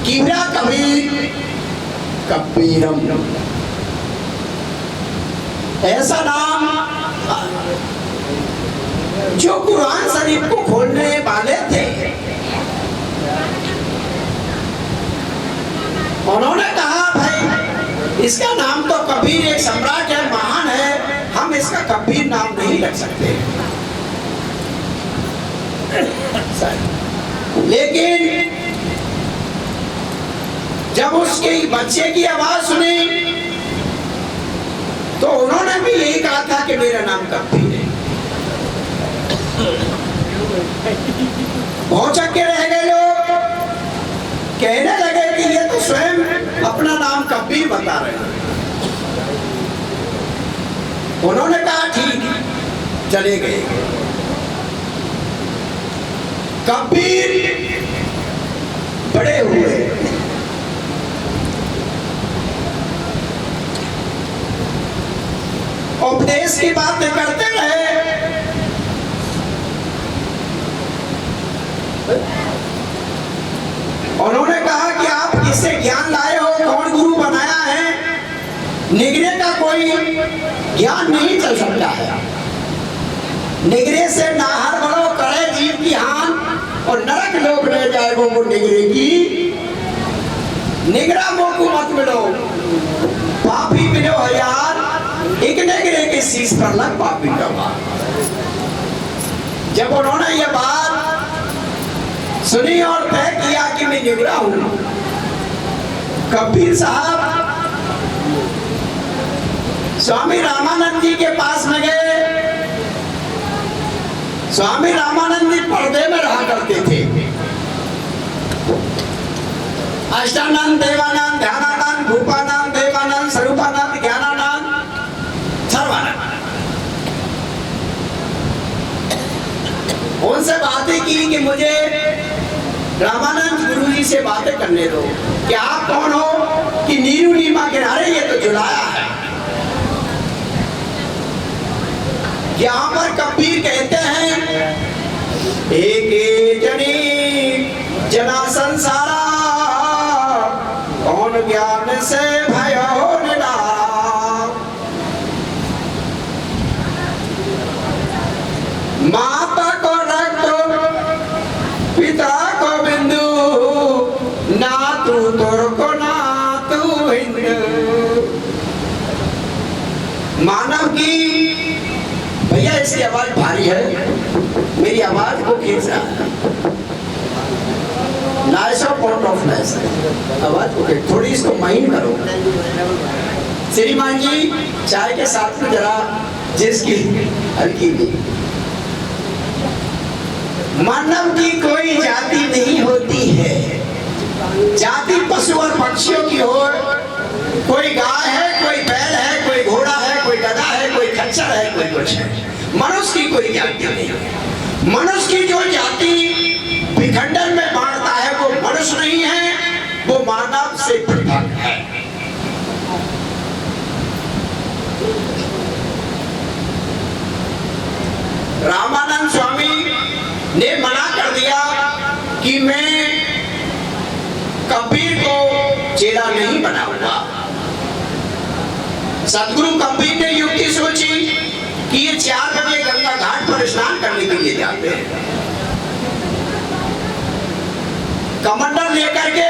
कीबरा कबीर कबीरम, ऐसा नाम जो कुरान शरीफ को खोलने वाले थे। उन्होंने कहा भाई इसका नाम तो कबीर एक सम्राट है, महान है, हम इसका कबीर नाम नहीं रख सकते। लेकिन जब उसके बच्चे की आवाज सुनी तो उन्होंने भी यही कहा था कि मेरा नाम कबीर है। पहुंच के रह गए लोग, कहने लगे कि ये तो स्वयं अपना नाम कबीर बता रहे हैं। उन्होंने कहा ठीक, चले गए। कबीर बड़े हुए, उपदेश की बातें करते रहे। उन्होंने कहा कि आप किससे ज्ञान लाए हो, कौन गुरु बनाया है? निगरे का कोई ज्ञान नहीं चल सकता है। निगरे से नाहर बड़ो करे जीव की हान, और नरक लोग ले जाए वो निगरे की। निगरा मोकू मत मिलो, पापी मिलो यार, एक निगरे के शीश पर लग पापी का बात। जब उन्होंने ये बात सुनी और तय किया कि मैं निगरा हूं, कबीर साहब स्वामी रामानंद जी के पास में गए। स्वामी रामानंद जी पर्दे में रहा करते थे। अष्टानंद, देवानंद, ध्यानानंद, भूपानंद, देवानंद, स्वरूपानंद, ज्ञानानंद, सर्वानंद। उनसे बातें की कि मुझे रामानंद गुरु जी से बातें करने दो कि आप कौन हो, कि नीरू नीमा किनारे ये तो जुलाया है। यहाँ पर कबीर कहते हैं एक जनी जना संसारा, कौन ज्ञान से भयो निराला। माता को रक्त, पिता को बिंदु, ना तू तुर्क ना तू हिंदू। मानव की, भैया इसकी आवाज भारी है, मेरी आवाज को खींच रहा है। पॉइंट ऑफ नॉइस आवाज को थोड़ी इसको माइंड करो। श्रीमान जी चाय के साथ में जरा जिसकी हल्की भी। मानव की कोई जाति नहीं होती है, जाति पशु और पक्षियों की हो। कोई गाय है, कोई बैल है, कोई घोड़ा है, कोई गधा है, कोई खच्चर है, कोई कुछ है। मनुष्य की कोई जाति नहीं है। मनुष्य की जो जाति विखंडन में बांटता है वो मनुष्य नहीं है, वो मानव से पृथक है। रामानंद स्वामी ने मना कर दिया कि मैं कबीर को चेला नहीं बनाऊंगा। सदगुरु कबीर ने युक्ति सोची कि ये 4 बजे गंगा घाट पर स्नान करने के लिए जाते हैं। कमंडल लेकर के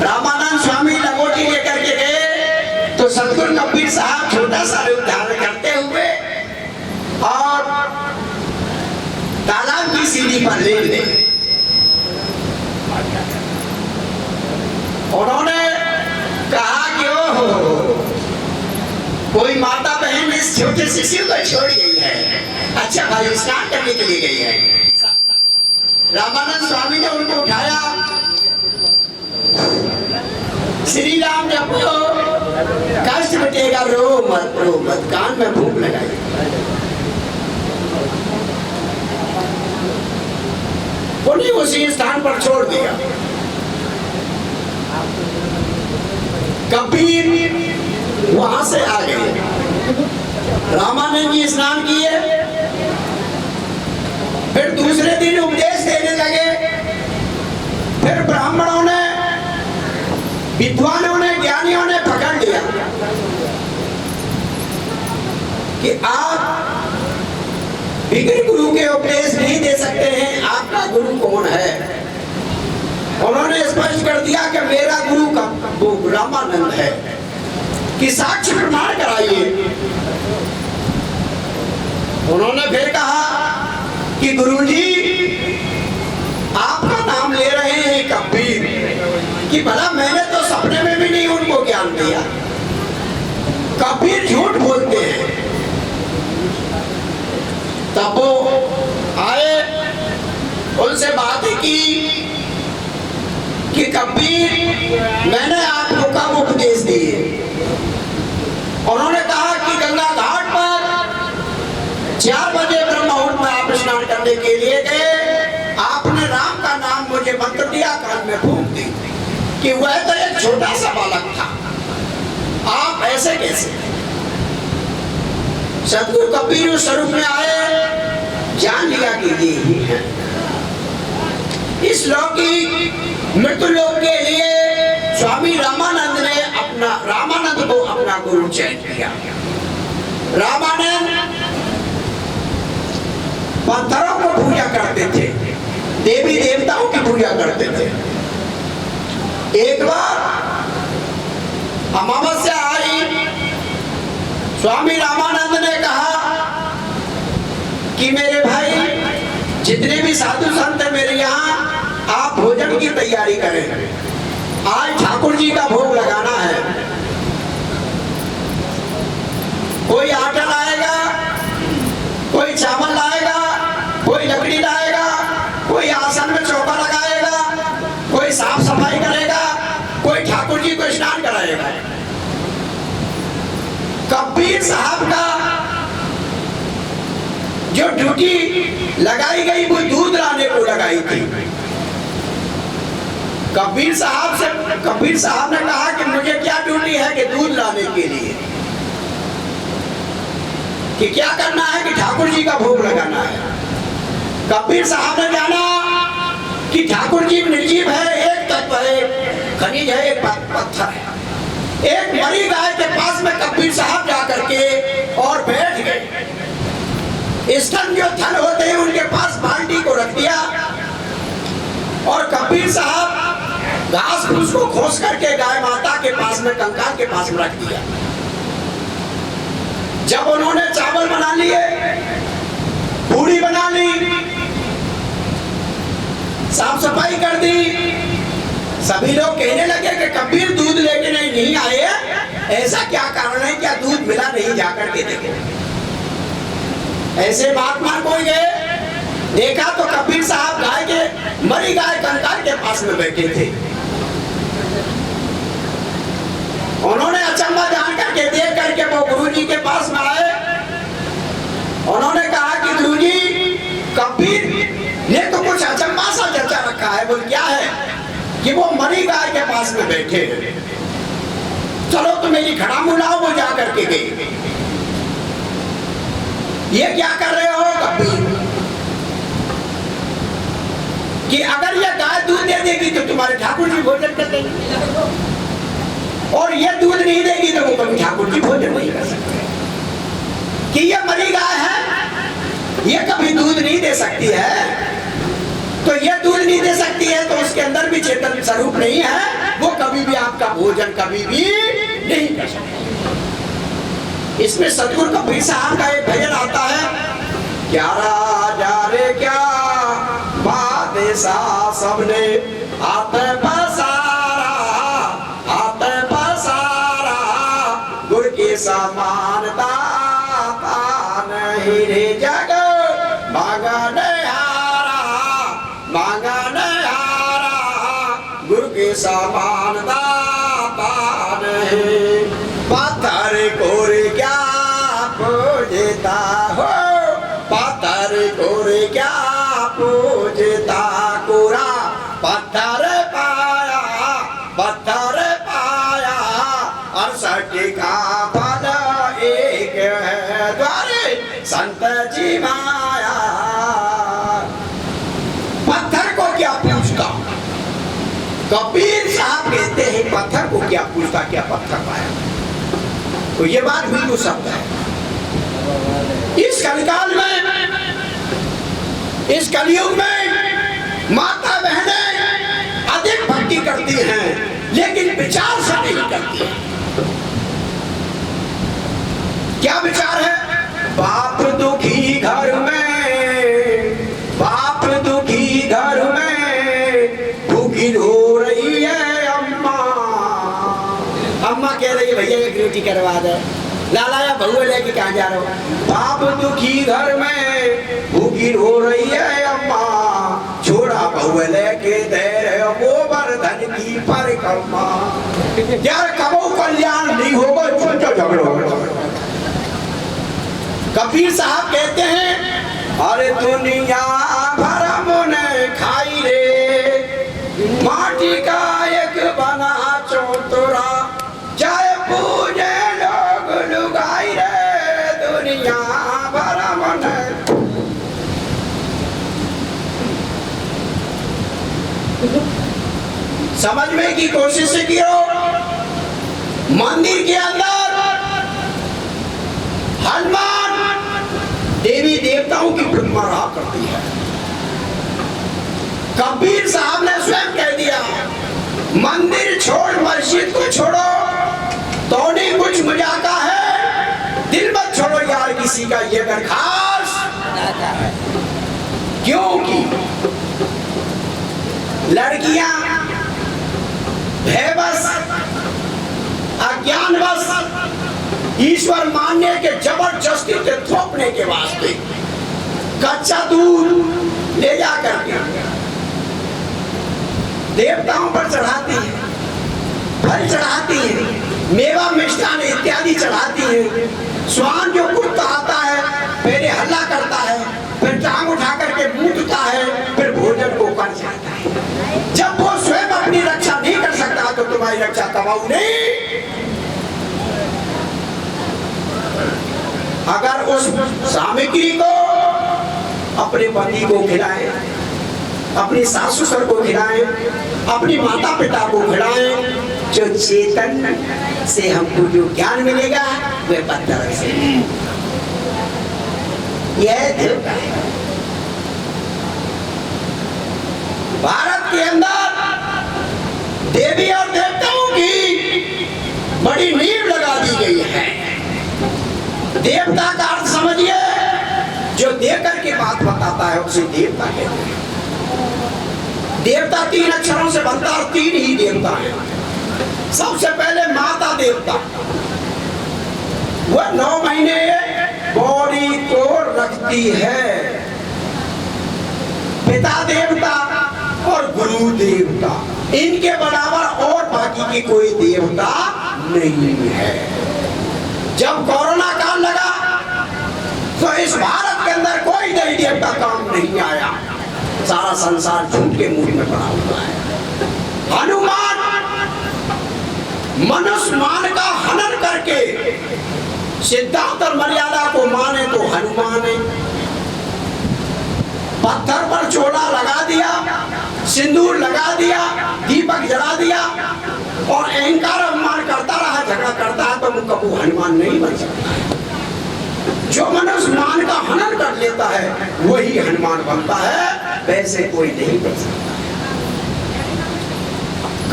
रामानंद स्वामी लंगोटी लेकर के गए तो सदगुरु कबीर साहब छोटा सा रूप धारण करते हुए और तालाब की सीढ़ी पर ले गए। उन्होंने कहा कि ओहो, कोई माता बहन इस छोटे शिशु को छोड़ गई है। अच्छा भाई स्नान करने के लिए गई है। रामानंद स्वामी ने उनको उठाया, श्री राम जपो, कष्ट मिटेगा, रो मत, कान में फूंक लगाई। उन्हीं उसी स्थान पर छोड़ दिया। कबीर वहां से आ गए। रामानंद जी स्नान किए, फिर दूसरे दिन उपदेश देने लगे। फिर ब्राह्मणों ने विद्वानों ने, ज्ञानियों ने पकड़ लिया कि आप बिगड़ गुरु के उपदेश नहीं दे सकते हैं, आपका गुरु कौन है। उन्होंने स्पष्ट कर दिया कि मेरा गुरु का वो रामानंद है, कि साक्ष्य प्रमाण कराइए। उन्होंने फिर कहा कि गुरुजी आपका नाम ले रहे हैं कबीर, कि भला मैंने तो सपने में भी नहीं उनको ज्ञान दिया। कबीर झूठ बोलते हैं। तब वो आए, उनसे बात की कि कबीर मैंने आपको कब उपदेश दिए। उन्होंने कहा कि गंगा घाट पर 4 बजे ब्रह्म मुहूर्त में आप स्नान करने के लिए गए, आपने राम का नाम मुझे मंत्र दिया, कान में फूंक दी कि वह तो एक छोटा सा बालक था, आप ऐसे कैसे। सदगुरु कबीर उस स्वरूप में आए, जान लिया कि ये ही है। इस लौकिक मृत्यु लोक के लिए स्वामी रामानंद ने रामानंद को अपना गुरु चयन किया। रामानंद पत्थरों को पूजा करते थे, देवी देवताओं की पूजा करते थे। एक बार अमावस्या आई, स्वामी रामानंद ने कहा कि मेरे भाई जितने भी साधु संत है मेरे यहाँ, आप भोजन की तैयारी करें, आज ठाकुर जी का भोग लगाना है। कोई आटा लाएगा, कोई चावल लाएगा, कोई लकड़ी लाएगा, कोई आसन में चौका लगाएगा, कोई साफ सफाई करेगा, कोई ठाकुर जी को स्नान कराएगा। कबीर साहब का जो ड्यूटी लगाई गई वो दूध लाने को लगाई थी। कबीर साहब ने कहा कि मुझे क्या ड्यूटी है कि दूध लाने के लिए, कि क्या करना है कि ठाकुर जी का भोग लगाना है। कबीर साहब ने जाना कि ठाकुर जी निर्जीव है, एक तत्व है, खनिज है, एक पत्थर है। एक मरी गाय के पास में कबीर साहब जाकर के और बैठ गए। स्तन जो थन होते हैं उनके पास बाल्टी को रख दिया और कबीर साहब घास फूस को खोस करके गाय माता के पास में, कंकाल के पास में रख दिया। जब उन्होंने चावल बना लिए, पूड़ी बना ली, साफ सफाई कर दी, सभी लोग कहने लगे कि कबीर दूध लेके नहीं आए, ऐसा क्या कारण है, क्या दूध मिला नहीं, जाकर के देखे। ऐसे महात्मा कोई गए, देखा तो कबीर साहब गाय के, मरी गाय कंकाल के पास में बैठे थे। उन्होंने अचंभा जान करके देख करके वो गुरुजी के पास में आए। उन्होंने कहा कि गुरुजी, कबीर ने तो कुछ अचंभा सा चर्चा रखा है। बोल क्या है? कि वो मरी गाय के पास में बैठे। चलो तो मेरी खड़ा बुलाओ। वो जा करके गए। ये क्या कर रहे हो कबीर? कि अगर ये गाय दूध दे देगी तो तुम्हारे ठाकुर जी भोजन कर देंगे, और ये दूध नहीं देगी तो वो कभी ठाकुर जी भोजन नहीं कर सकते। कि ये मरी गाय है, ये कभी दूध नहीं दे सकती है, तो ये दूध नहीं दे सकती है तो उसके अंदर भी चेतन स्वरूप नहीं है, वो कभी भी आपका भोजन कभी भी नहीं कर सकती। इसमें सतगुरु कबीर साहब का एक भजन आता है, क्या राजा रे क्या बादशाह सबने आते पसारा, आते पसारा, गुर की समानता नहीं रे जग मांगने हारा, मांगने हारा, गुर की समानता नहीं। पत्थर कोरे क्या पूजता हो, पत्थर कोरे क्या पूजता, कोरा पत्थर पाया, पत्थर पाया, 68 का फल एक है, द्वारे संत जी माया। पत्थर को क्या पूछता? कबीर साहब के देते हैं पत्थर को, क्या पूछता क्या पत्थर पाया। तो ये बात भी तो शब्द है। इस कलिकाल में, इस कलयुग में माता बहनें अधिक भक्ति करती हैं, लेकिन विचार से नहीं करती हैं। क्या विचार है? बाप दुखी घर में, बाप दुखी घर में भूखी हो रही है अम्मा। अम्मा कह रही है भैया एक रोटी करवा दे। लाला या बहू लेके कहाँ जा रहे हो? बाप दुखी घर में भूखी हो रही है अम्मा, छोड़ा बहू लेके दे रहे वो बर्धन की परिक्रमा। यार कबो कल्याण नहीं होगा, चुनचो झगड़ो। कबीर साहब कहते हैं अरे दुनिया भर ने खाई रे, माटी का एक बना चौतरा, चाहे पूजे लोग लुगाई रे, दुनिया भर ने। समझने की कोशिश करो। मंदिर के अंदर हनुमान देवी देवताओं की प्रतिमा रहा करती है। कबीर साहब ने स्वयं कह दिया मंदिर छोड़ मस्जिद को छोड़ो तो नहीं कुछ मजाका है, दिल मत छोड़ो यार किसी का ये अगर खास है। क्योंकि लड़कियां भयवश अज्ञानवश ईश्वर मानने के जबरदस्ती से थोपने के वास्ते कच्चा दूध ले जा करके देवताओं पर चढ़ाती है, फल चढ़ाती है, मेवा मिष्ठान इत्यादि चढ़ाती है। स्वान जो कुत्ता आता है पहले हल्ला करता है, फिर टांग उठा करके मूतता है, फिर भोजन को कर जाता है। जब वो स्वयं अपनी रक्षा नहीं कर सकता तो तुम्हारी रक्षा कमाऊ नहीं। अगर उस सामग्री को अपने पति को खिलाएं, अपनी सास ससुर को खिलाएं, अपनी माता पिता को खिलाएं, जो चेतन से हमको जो ज्ञान मिलेगा वह पत्थर से। यह देवता है। भारत के अंदर देवी और देवताओं की बड़ी नींव लगा दी गई है। देवता का अर्थ समझिए, जो देकर के बात बताता है उसे देवता कहते हैं। देवता 3 अक्षरों से बनता है और 3 ही देवता है। सबसे पहले माता देवता, वह 9 महीने बॉडी को रखती है। पिता देवता और गुरु देवता, इनके बराबर और बाकी की कोई देवता नहीं है। जब कोरोना काल लगा तो इस भारत के अंदर कोई देवी देवता काम नहीं आया। सारा संसार झूठ के मूल में पड़ा हुआ है। हनुमान मनुष्य मान का हनन करके सिद्धांत और मर्यादा को माने तो हनुमान है। पत्थर पर चोला लगा दिया, सिंदूर लगा दिया, दीपक जला दिया और अहंकार अभिमान करता रहा, झगड़ा करता है तो वो कबू हनुमान नहीं बन सकता है। जो मनुष्य मान का हनन कर लेता है वही हनुमान बनता है, वैसे कोई नहीं बन सकता।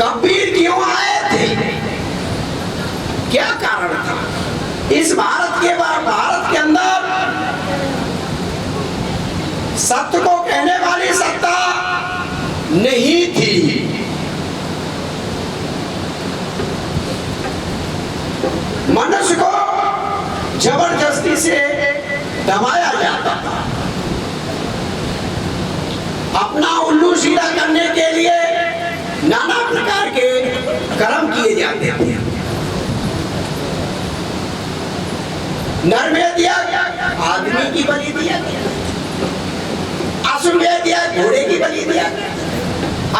कबीर क्यों आए थे? क्या कारण था? इस भारत के अंदर सत्य को कहने वाली सत्ता नहीं थी। मनुष्य को जबरदस्ती से दबाया जाता था। अपना उल्लू सीधा करने के लिए नाना प्रकार के कर्म किए जाते थे। नर में दिया आदमी की बलि दिया, असुर में दिया घोड़े की बलि दिया,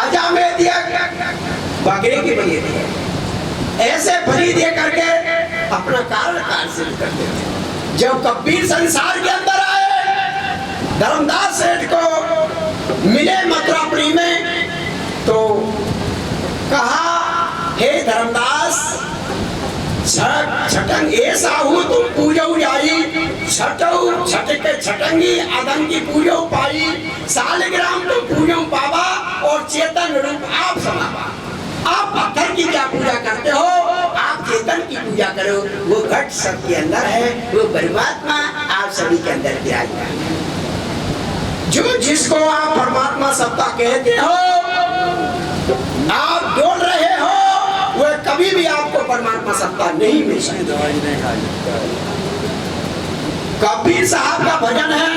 अजा में दिया बकरे की बलि दिया। ऐसे बलि दे करके अपना कारण सिद्ध करते थे। जब कबीर संसार के अंदर आए, धर्मदास सेठ को मिले मथुरापुरी में, तो कहा छठ छटंग ऐसा हो तुम पूजो जाई, छठौ छटके छटंगी आदम की पूजो पाई, सालग्राम तुम पूजो पावा और चेतन रूप आप समावा। आप पत्थर की क्या पूजा करते हो, आप चेतन की पूजा करो। वो घट सबके अंदर है, वो परमात्मा आप सभी के अंदर विराजमान है। जो जिसको आप परमात्मा सत्ता कहते हो, आप डोल रहे हो, वह कभी भी आपको परमात्मा सत्ता नहीं मिल सकती। कबीर साहब का भजन है,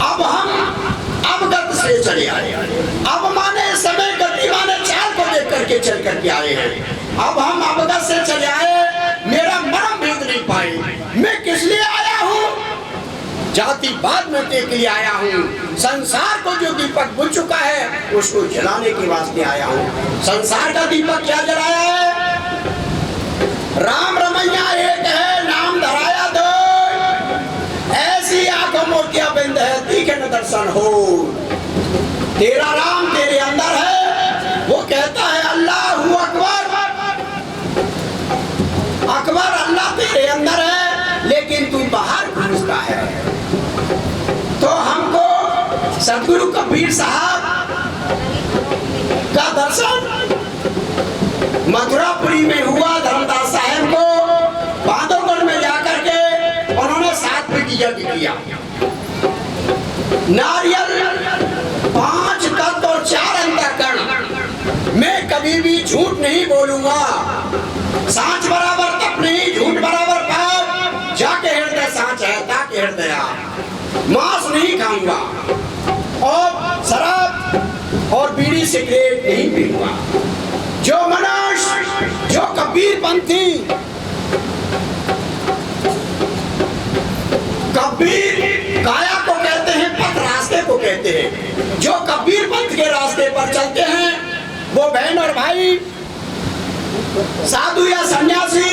अब हम अवगत से चले आए। अब माने समय गति माने चाल को देख करके चल करके आए हैं। अब हम अवगत से चले आए, मेरा मर्म भेद नहीं पाए। मैं किस लिए आया हूँ, जाति बाद में के लिए आया हूँ। संसार को जो दीपक बुझ चुका है उसको जलाने के वास्ते आया हूँ। संसार का दीपक क्या जलाया है, राम रमैया एक है नाम धराया दो, ऐसी आंखों मोतिया बिंद है तीखे न दर्शन हो। तेरा राम तेरे अंदर है, वो कहता है अल्लाहू अकबर, अकबर अल्लाह तेरे अंदर है, लेकिन तू बाहर घुसता है। तो हमको सतगुरु कबीर साहब का दर्शन मथुरापुरी में हुआ। धर्मदास साहब को बांधवगढ़ में जाकर के उन्होंने 7 पीढ़ी यज्ञ किया। नारियल 5 तत्व और 4 अंतःकरण। मैं कभी भी झूठ नहीं बोलूंगा, सांच बराबर तप नहीं, झूठ बराबर पाप, जाके हृदय सांच है ताके हृदय। मांस नहीं खाऊंगा और शराब और बीड़ी सिगरेट नहीं पीऊंगा। जो मनुष्य, जो कबीर पंथी, कबीर काया को कहते हैं, पथ रास्ते को कहते हैं। जो कबीर पंथ के रास्ते पर चलते हैं वो बहन और भाई, साधु या सन्यासी,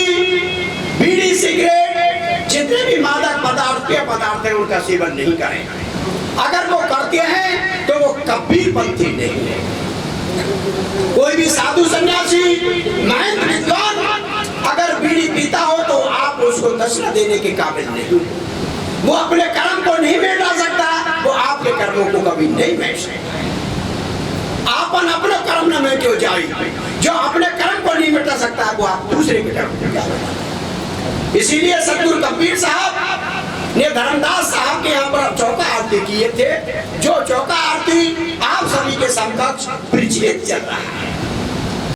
बीड़ी सिगरेट जितने भी मादक पदार्थ हैं उनका सेवन नहीं करें। अगर वो करते हैं तो वो कबीर पंथी नहीं है। कोई भी साधु सन्यासी महंत विद्वान अगर बीड़ी पीता हो तो आप उसको दक्षिणा देने के काबिल नहीं। वो अपने कर्म को नहीं मिटा सकता, वो आपके कर्मों को कभी नहीं मिट सकता। आपन अपने कर्म न में क्यों जाए, जो अपने कर्म को नहीं मिटा सकता वो आप दूसरे के कर्म को क्या मिटाएं। इसीलिए सतगुरु कबीर साहब ने धर्मदास साहब के यहाँ पर चौका आरती किए थे। जो चौका आरती आप सभी के समकक्ष प्रचलित चल रहा है।